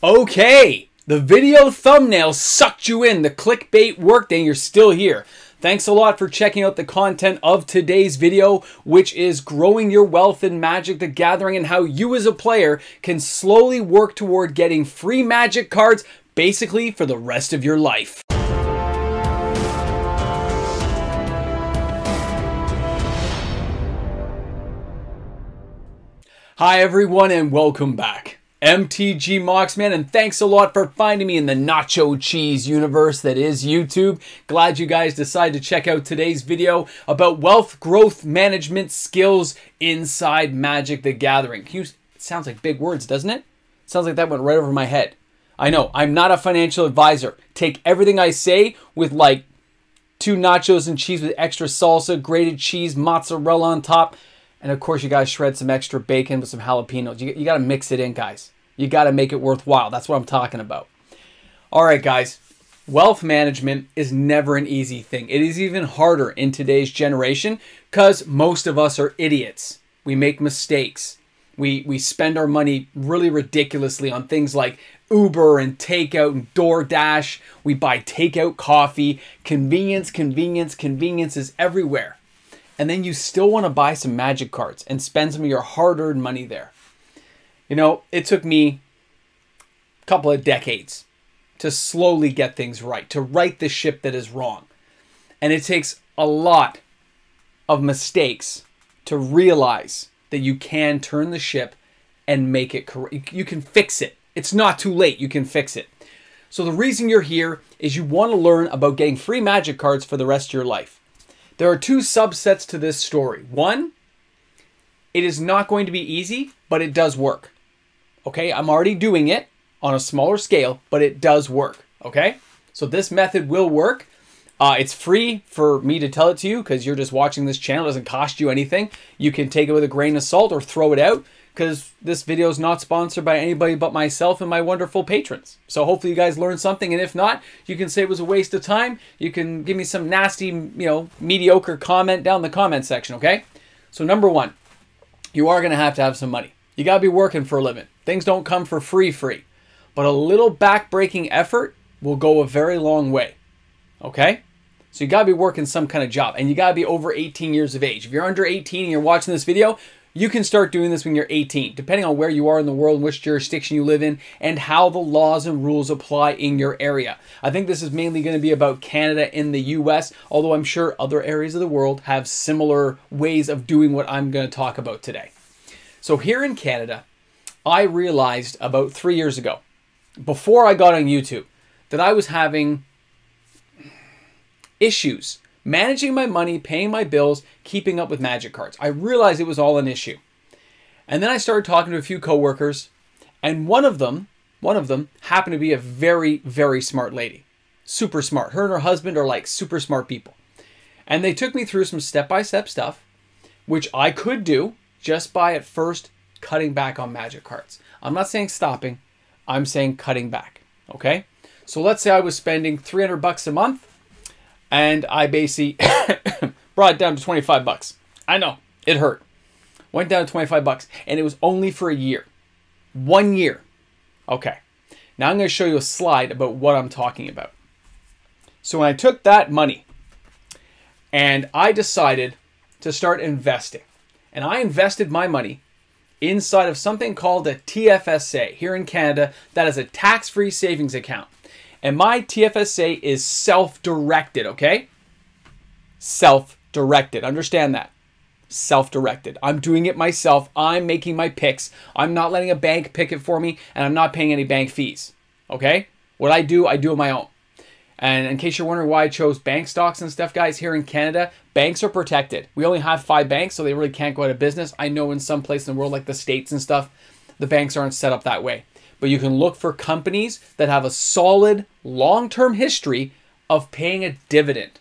Okay, the video thumbnail sucked you in. The clickbait worked and you're still here. Thanks a lot for checking out the content of today's video, which is growing your wealth in Magic the Gathering and how you as a player can slowly work toward getting free Magic cards basically for the rest of your life. Hi everyone and welcome back. MTG Moxman, and thanks a lot for finding me in the nacho cheese universe that is YouTube. Glad you guys decided to check out today's video about wealth growth management skills inside Magic the Gathering. It sounds like big words, doesn't it? Sounds like that went right over my head. I know, I'm not a financial advisor. Take everything I say with like 2 nachos and cheese with extra salsa, grated cheese, mozzarella on top. And of course, you guys shred some extra bacon with some jalapenos. You got to mix it in, guys. You got to make it worthwhile. That's what I'm talking about. All right, guys. Wealth management is never an easy thing. It is even harder in today's generation because most of us are idiots. We make mistakes. We spend our money really ridiculously on things like Uber and takeout and DoorDash. We buy takeout coffee. Convenience, convenience, convenience is everywhere. And then you still want to buy some Magic cards and spend some of your hard-earned money there. You know, it took me a couple of decades to slowly get things right, to right the ship that is wrong. And it takes a lot of mistakes to realize that you can turn the ship and make it correct. You can fix it. It's not too late. You can fix it. So the reason you're here is you want to learn about getting free Magic cards for the rest of your life. There are 2 subsets to this story. One, it is not going to be easy, but it does work. Okay, I'm already doing it on a smaller scale, but it does work. Okay, so this method will work. It's free for me to tell it to you because you're just watching this channel. It doesn't cost you anything. You can take it with a grain of salt or throw it out because this video is not sponsored by anybody but myself and my wonderful patrons. So hopefully you guys learned something, and if not, you can say it was a waste of time. You can give me some nasty, mediocre comment down in the comment section, okay? So number 1, you are going to have some money. You got to be working for a living. Things don't come for free. But a little back-breaking effort will go a very long way, okay? So you got to be working some kind of job, and you got to be over 18 years of age. If you're under 18 and you're watching this video, you can start doing this when you're 18, depending on where you are in the world, which jurisdiction you live in, and how the laws and rules apply in your area. I think this is mainly going to be about Canada and the US, although I'm sure other areas of the world have similar ways of doing what I'm going to talk about today. So here in Canada, I realized about 3 years ago, before I got on YouTube, that I was having issues managing my money, paying my bills, keeping up with Magic cards. I realized it was all an issue. And then I started talking to a few coworkers, and one of them happened to be a very, very smart lady. Super smart. Her and her husband are like super smart people. And they took me through some step-by-step stuff, which I could do just by at first cutting back on Magic cards. I'm not saying stopping, I'm saying cutting back, okay? So let's say I was spending $300 a month, and I basically brought it down to 25 bucks. I know, it hurt. Went down to 25 bucks, and it was only for a year. 1 year. Okay. Now I'm going to show you a slide about what I'm talking about. So when I took that money, and I decided to start investing, and I invested my money inside of something called a TFSA here in Canada. That is a tax-free savings account. And my TFSA is self-directed, okay? Self-directed. Understand that. Self-directed. I'm doing it myself. I'm making my picks. I'm not letting a bank pick it for me, and I'm not paying any bank fees, okay? What I do on my own. And in case you're wondering why I chose bank stocks and stuff, guys, here in Canada, banks are protected. We only have 5 banks, so they really can't go out of business. I know in some places in the world, like the States and stuff, the banks aren't set up that way. But you can look for companies that have a solid long-term history of paying a dividend.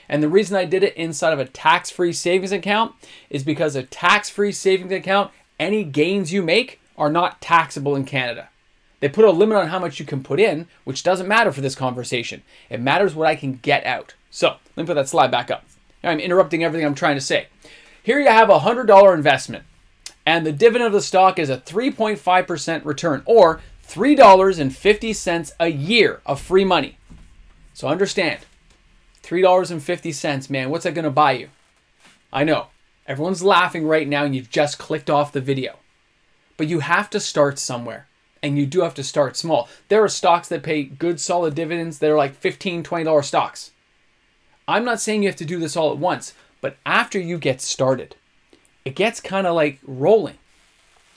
And the reason I did it inside of a tax-free savings account is because a tax-free savings account, any gains you make are not taxable in Canada. They put a limit on how much you can put in, which doesn't matter for this conversation. It matters what I can get out. So let me put that slide back up. I'm interrupting everything I'm trying to say. Here you have a $100 investment. and the dividend of the stock is a 3.5% return, or $3.50 a year of free money. So understand, $3.50, man, what's that going to buy you? I know, everyone's laughing right now and you've just clicked off the video. But you have to start somewhere. And you do have to start small. There are stocks that pay good solid dividends that are like $15, $20 stocks. I'm not saying you have to do this all at once, but after you get started, it gets kind of like rolling.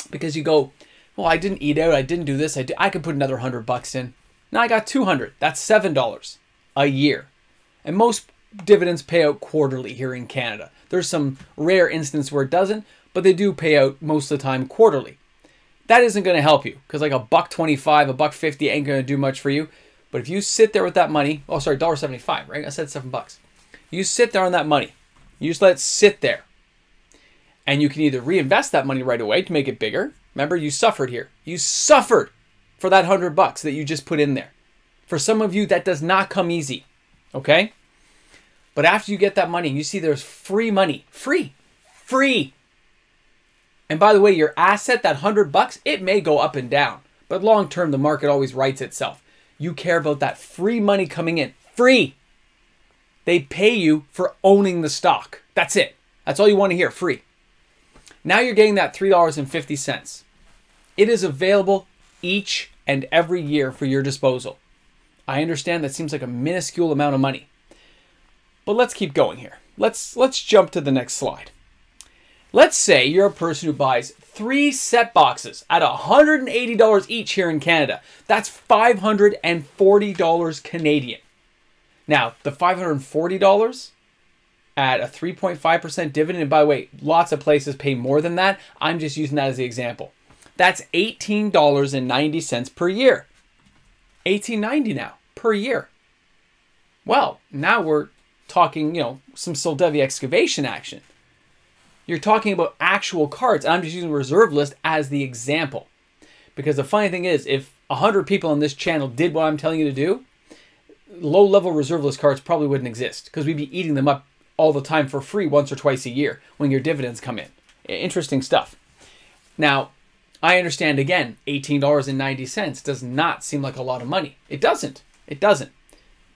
Because you go, well, I didn't eat out, I didn't do this, I could put another $100 in. Now I got $200, that's $7 a year. And most dividends pay out quarterly here in Canada. There's some rare instance where it doesn't, but they do pay out most of the time quarterly. That isn't going to help you because like $1.25, $1.50 ain't going to do much for you. But if you sit there with that money, oh sorry, $1.75, right? I said $7. You sit there on that money. You just let it sit there. And you can either reinvest that money right away to make it bigger. Remember, you suffered here. You suffered for that $100 that you just put in there. For some of you, that does not come easy. Okay? But after you get that money, you see there's free money. Free. And by the way, your asset, that $100, it may go up and down. But long term, the market always rights itself. You care about that free money coming in. Free. They pay you for owning the stock. That's it. That's all you want to hear. Free. Now you're getting that $3.50. It is available each and every year for your disposal. I understand that seems like a minuscule amount of money. But let's keep going here. Let's jump to the next slide. Let's say you're a person who buys 3 set boxes at $180 each here in Canada. That's $540 Canadian. Now, the $540 at a 3.5% dividend, and by the way, lots of places pay more than that. I'm just using that as the example. That's $18.90 per year. $18.90 now per year. Well, now we're talking, some Soldevy excavation action. You're talking about actual cards. I'm just using reserve list as the example. Because the funny thing is, if 100 people on this channel did what I'm telling you to do, low-level reserve list cards probably wouldn't exist. Because we'd be eating them up all the time for free once or twice a year when your dividends come in. Interesting stuff. Now, I understand again, $18.90 does not seem like a lot of money. It doesn't. It doesn't.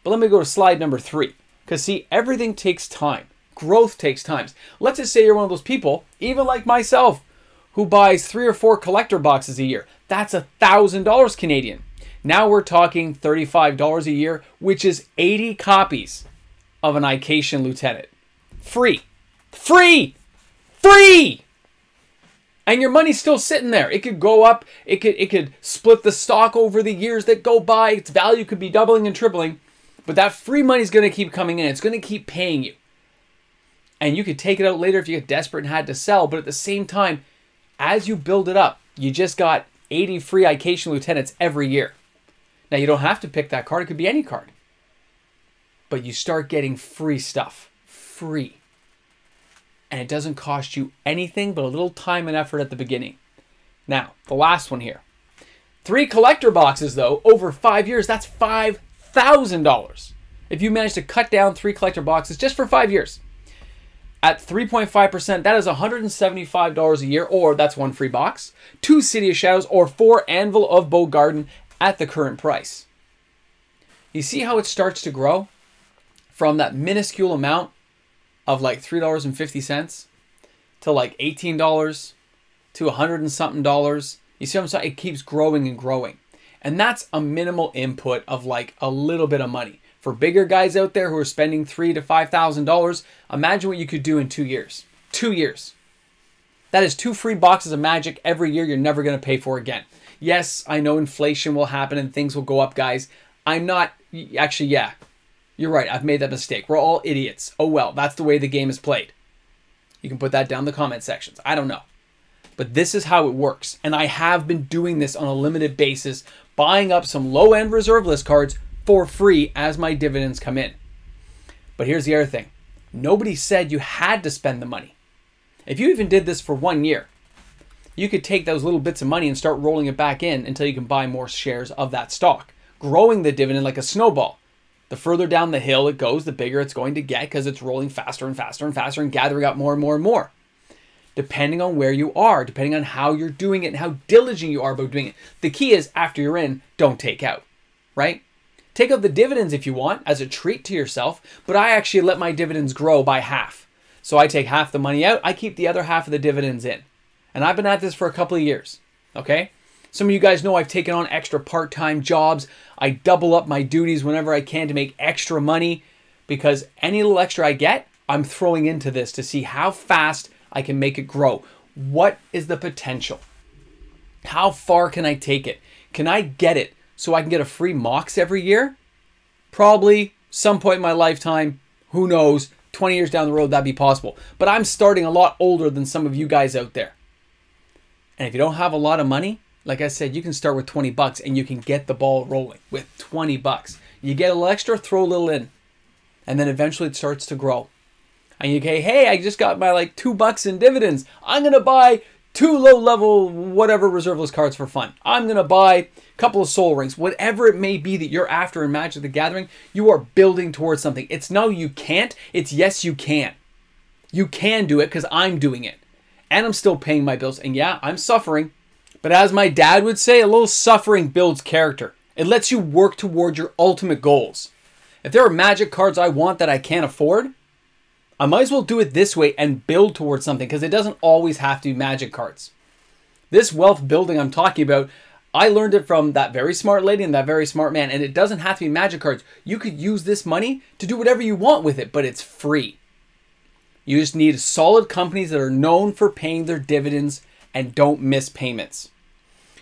But let me go to slide number 3. Because see, everything takes time. Growth takes time. Let's just say you're one of those people, even like myself, who buys 3 or 4 collector boxes a year. That's $1,000 Canadian. Now we're talking $35 a year, which is 80 copies of an Ication Lieutenant. Free. Free! Free! And your money's still sitting there. It could go up. It could split the stock over the years that go by. Its value could be doubling and tripling. But that free money is going to keep coming in. It's going to keep paying you. And you could take it out later if you get desperate and had to sell. But at the same time, as you build it up, you just got 80 free Ication Lieutenants every year. Now, you don't have to pick that card. It could be any card. But you start getting free stuff. Free. And it doesn't cost you anything but a little time and effort at the beginning. Now, the last one here. 3 collector boxes, though, over 5 years, that's $5,000. If you manage to cut down 3 collector boxes just for 5 years. At 3.5%, that is $175 a year, or that's 1 free box, 2 City of Shadows, or 4 Anvil of Bogarden at the current price. You see how it starts to grow? From that minuscule amount of like $3.50 to like $18 to $100 and something dollars. You see what I'm saying? It keeps growing and growing. And that's a minimal input of like a little bit of money. For bigger guys out there who are spending $3,000 to $5,000, imagine what you could do in 2 years. 2 years. That is 2 free boxes of Magic every year you're never going to pay for again. Yes, I know inflation will happen and things will go up, guys. I'm not... Actually, yeah. You're right. I've made that mistake. We're all idiots. Oh, well. That's the way the game is played. You can put that down in the comment sections. I don't know. But this is how it works. And I have been doing this on a limited basis, buying up some low-end reserve list cards for free as my dividends come in. But here's the other thing. Nobody said you had to spend the money. If you even did this for 1 year, you could take those little bits of money and start rolling it back in until you can buy more shares of that stock, growing the dividend like a snowball. The further down the hill it goes, the bigger it's going to get because it's rolling faster and faster and faster and gathering up more and more and more. depending on where you are, depending on how you're doing it and how diligent you are about doing it. The key is after you're in, don't take out, right? Take out the dividends if you want as a treat to yourself, but I actually let my dividends grow by half. So I take half the money out, I keep the other half of the dividends in. And I've been at this for a couple of years, okay? Some of you guys know I've taken on extra part-time jobs. I double up my duties whenever I can to make extra money because any little extra I get, I'm throwing into this to see how fast I can make it grow. What is the potential? How far can I take it? Can I get it so I can get a free MOX every year? Probably some point in my lifetime, who knows, 20 years down the road that'd be possible. But I'm starting a lot older than some of you guys out there. And if you don't have a lot of money, like I said, you can start with 20 bucks and you can get the ball rolling with 20 bucks. You get a little extra, throw a little in. And then eventually it starts to grow. And you say, hey, I just got my like $2 in dividends. I'm going to buy 2 low-level whatever reserveless cards for fun. I'm going to buy a couple of soul rings. Whatever it may be that you're after in Magic the Gathering, you are building towards something. It's no, you can't. It's yes, you can. You can do it because I'm doing it. And I'm still paying my bills. And yeah, I'm suffering. But as my dad would say, a little suffering builds character. It lets you work toward your ultimate goals. If there are Magic cards I want that I can't afford, I might as well do it this way and build towards something because it doesn't always have to be Magic cards. This wealth building I'm talking about, I learned it from that very smart lady and that very smart man, and it doesn't have to be Magic cards. You could use this money to do whatever you want with it, but it's free. You just need solid companies that are known for paying their dividends and don't miss payments.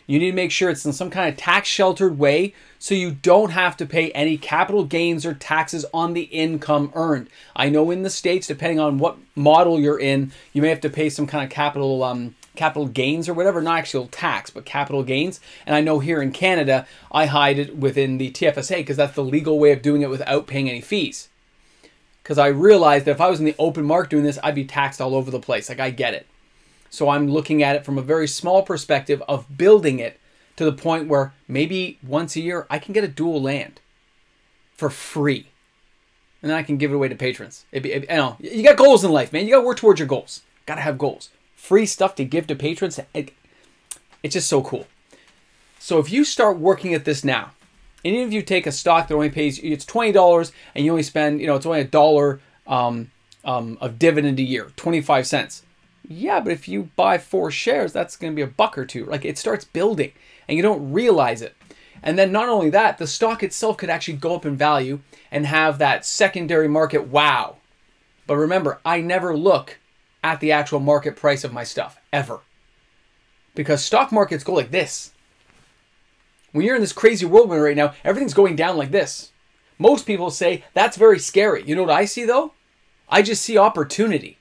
You need to make sure it's in some kind of tax-sheltered way so you don't have to pay any capital gains or taxes on the income earned. I know in the States, depending on what model you're in, you may have to pay some kind of capital gains or whatever, not actual tax, but capital gains. And I know here in Canada, I hide it within the TFSA because that's the legal way of doing it without paying any fees. Because I realized that if I was in the open market doing this, I'd be taxed all over the place. Like, I get it. So I'm looking at it from a very small perspective of building it to the point where maybe once a year I can get a dual land for free. And then I can give it away to patrons. You know, you got goals in life, man. You got to work towards your goals. Got to have goals. Free stuff to give to patrons. It's just so cool. So if you start working at this now, and even if you take a stock that only pays, it's $20 and you only spend, you know, it's only $1 of dividend a year, 25 cents. Yeah, but if you buy 4 shares, that's going to be $1 or $2. Like, it starts building and you don't realize it. And then not only that, the stock itself could actually go up in value and have that secondary market wow. But remember, I never look at the actual market price of my stuff, ever. Because stock markets go like this. When you're in this crazy whirlwind right now, everything's going down like this. Most people say, that's very scary. You know what I see though? I just see opportunity.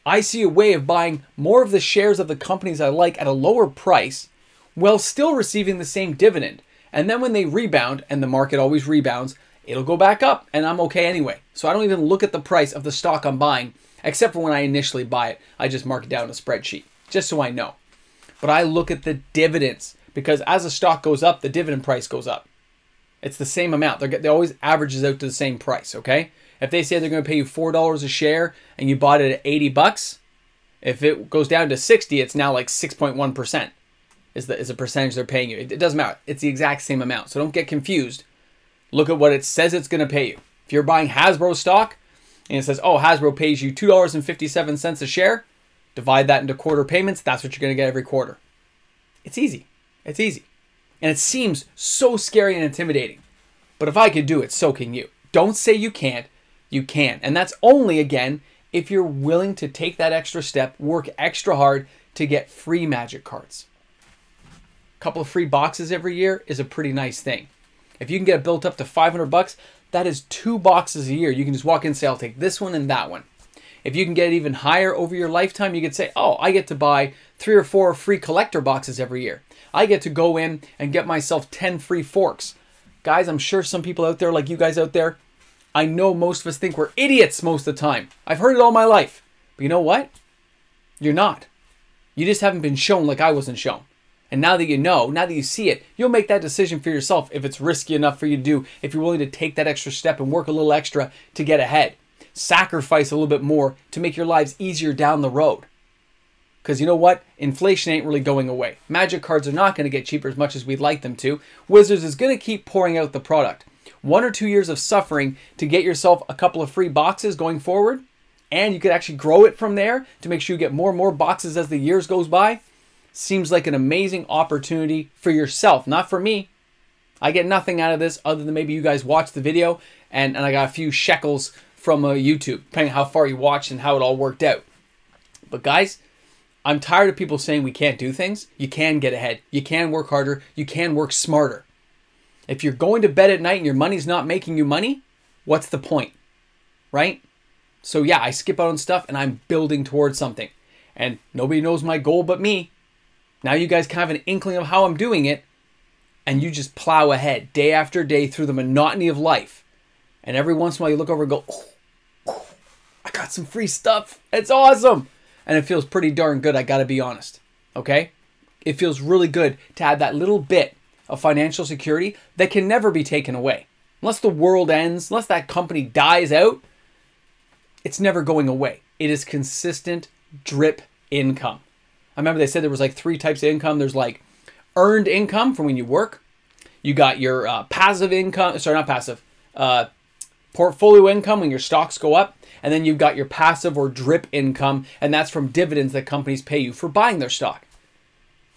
I see a way of buying more of the shares of the companies I like at a lower price while still receiving the same dividend. And then when they rebound, and the market always rebounds, it'll go back up and I'm okay anyway. So I don't even look at the price of the stock I'm buying, except for when I initially buy it. I just mark it down in a spreadsheet, just so I know. But I look at the dividends because as the stock goes up, the dividend price goes up. It's the same amount. They always averages out to the same price, okay? If they say they're going to pay you $4 a share and you bought it at 80 bucks, if it goes down to 60, it's now like 6.1% is the percentage they're paying you. It doesn't matter. It's the exact same amount. So don't get confused. Look at what it says it's going to pay you. If you're buying Hasbro stock and it says, oh, Hasbro pays you $2.57 a share, divide that into quarter payments. That's what you're going to get every quarter. It's easy. It's easy. And it seems so scary and intimidating. But if I could do it, so can you. Don't say you can't. You can. And that's only, again, if you're willing to take that extra step, work extra hard to get free Magic cards. A couple of free boxes every year is a pretty nice thing. If you can get it built up to 500 bucks, that is 2 boxes a year. You can just walk in and say, I'll take this one and that one. If you can get it even higher over your lifetime, you could say, oh, I get to buy 3 or 4 free collector boxes every year. I get to go in and get myself 10 free forks. Guys, I'm sure some people out there, like you guys out there, I know most of us think we're idiots most of the time. I've heard it all my life. But you know what? You're not. You just haven't been shown like I wasn't shown. And now that you know, now that you see it, you'll make that decision for yourself if it's risky enough for you to do, if you're willing to take that extra step and work a little extra to get ahead. Sacrifice a little bit more to make your lives easier down the road. Because you know what? Inflation ain't really going away. Magic cards are not going to get cheaper as much as we'd like them to. Wizards is going to keep pouring out the product. 1 or 2 years of suffering to get yourself a couple of free boxes going forward, and you could actually grow it from there to make sure you get more and more boxes as the years goes by, seems like an amazing opportunity for yourself, not for me. I get nothing out of this other than maybe you guys watch the video and I got a few shekels from YouTube, depending on how far you watched and how it all worked out. But guys, I'm tired of people saying we can't do things. You can get ahead. You can work harder. You can work smarter. If you're going to bed at night and your money's not making you money, what's the point, right? So yeah, I skip out on stuff and I'm building towards something. And nobody knows my goal but me. Now you guys kind of have an inkling of how I'm doing it. And you just plow ahead day after day through the monotony of life. And every once in a while you look over and go, oh, I got some free stuff. It's awesome. And it feels pretty darn good, I gotta be honest. Okay? It feels really good to have that little bit of financial security that can never be taken away. Unless the world ends, unless that company dies out, it's never going away. It is consistent drip income. I remember they said there was like 3 types of income. There's like earned income from when you work. You got your passive income, sorry, not passive, portfolio income when your stocks go up. And then you've got your passive or drip income, and that's from dividends that companies pay you for buying their stock.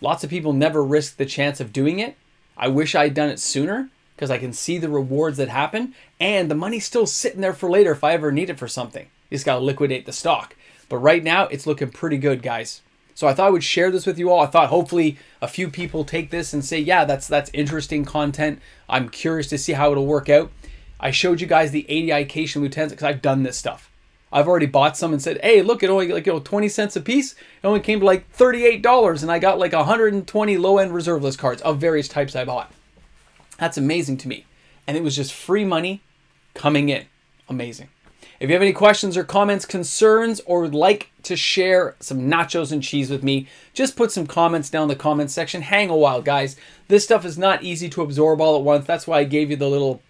Lots of people never risk the chance of doing it. I wish I'd done it sooner because I can see the rewards that happen, and the money's still sitting there for later if I ever need it for something. You just got to liquidate the stock. But right now, it's looking pretty good, guys. So I thought I would share this with you all. I thought hopefully a few people take this and say, yeah, that's interesting content. I'm curious to see how it'll work out. I showed you guys the 80 Ication Lieutenants because I've done this stuff. I've already bought some and said, hey, look, it only like 20 cents a piece. It only came to like $38, and I got like 120 low-end reserve list cards of various types I bought. That's amazing to me. And it was just free money coming in. Amazing. If you have any questions or comments, concerns, or would like to share some nachos and cheese with me, just put some comments down in the comments section. Hang a while, guys. This stuff is not easy to absorb all at once. That's why I gave you the little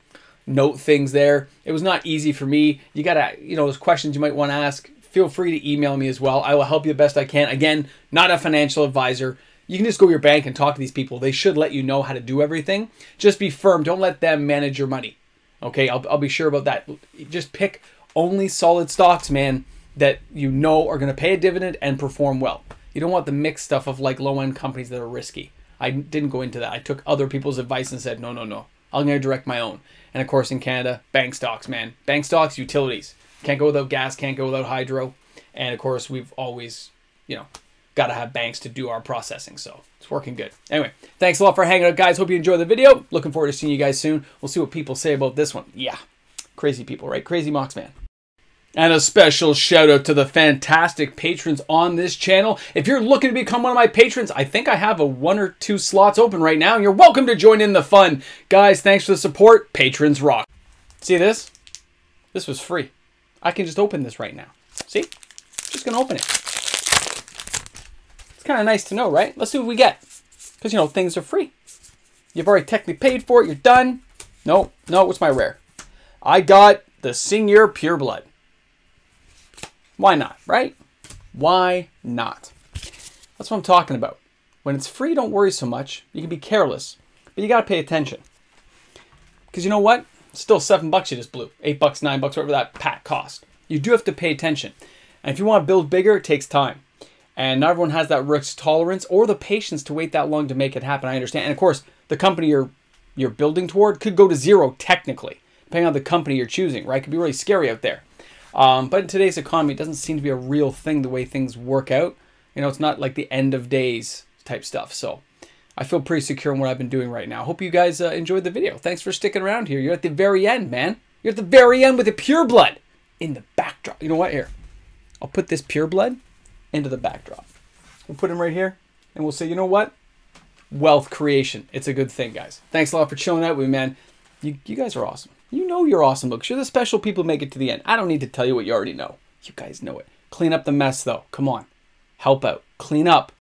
note things there. It was not easy for me. You gotta, those questions you might want to ask, feel free to email me as well. I will help you the best I can. Again, not a financial advisor. You can just go to your bank and talk to these people. They should let you know how to do everything. Just be firm. Don't let them manage your money. Okay, I'll be sure about that. Just pick only solid stocks, man, that you know are going to pay a dividend and perform well. You don't want the mixed stuff of like low-end companies that are risky. I didn't go into that. I took other people's advice and said, no. I'm going to direct my own. And of course, in Canada, bank stocks, man. Bank stocks, utilities. Can't go without gas, can't go without hydro. And of course, we've always, got to have banks to do our processing. So it's working good. Anyway, thanks a lot for hanging out, guys. Hope you enjoyed the video. Looking forward to seeing you guys soon. We'll see what people say about this one. Yeah, crazy people, right? Crazy Moxman. And a special shout out to the fantastic patrons on this channel. If you're looking to become one of my patrons, I think I have 1 or 2 slots open right now, and you're welcome to join in the fun. Guys, thanks for the support. Patrons rock. See this? This was free. I can just open this right now. See? Just gonna open it. It's kind of nice to know, right? Let's see what we get. Because, things are free. You've already technically paid for it. You're done. No, what's my rare? I got the Senior Pureblood. Why not, right? Why not? That's what I'm talking about. When it's free, don't worry so much. You can be careless, but you got to pay attention. Because you know what? It's still $7 you just blew. $8, $9, whatever that pack cost. You do have to pay attention. And if you want to build bigger, it takes time. And not everyone has that risk tolerance or the patience to wait that long to make it happen. I understand. And of course, the company you're building toward could go to zero technically, depending on the company you're choosing, right? It could be really scary out there. But in today's economy, it doesn't seem to be a real thing the way things work out. It's not like the end of days type stuff. So I feel pretty secure in what I've been doing right now. Hope you guys enjoyed the video. Thanks for sticking around here. You're at the very end, man. You're at the very end with the Pureblood in the backdrop. You know what? Here, I'll put this Pureblood into the backdrop. We'll put him right here, and we'll say, you know what? Wealth creation. It's a good thing, guys. Thanks a lot for chilling out with me, man. You guys are awesome. You know you're awesome. Look, you're the special people who make it to the end. I don't need to tell you what you already know. You guys know it. Clean up the mess, though. Come on. Help out. Clean up.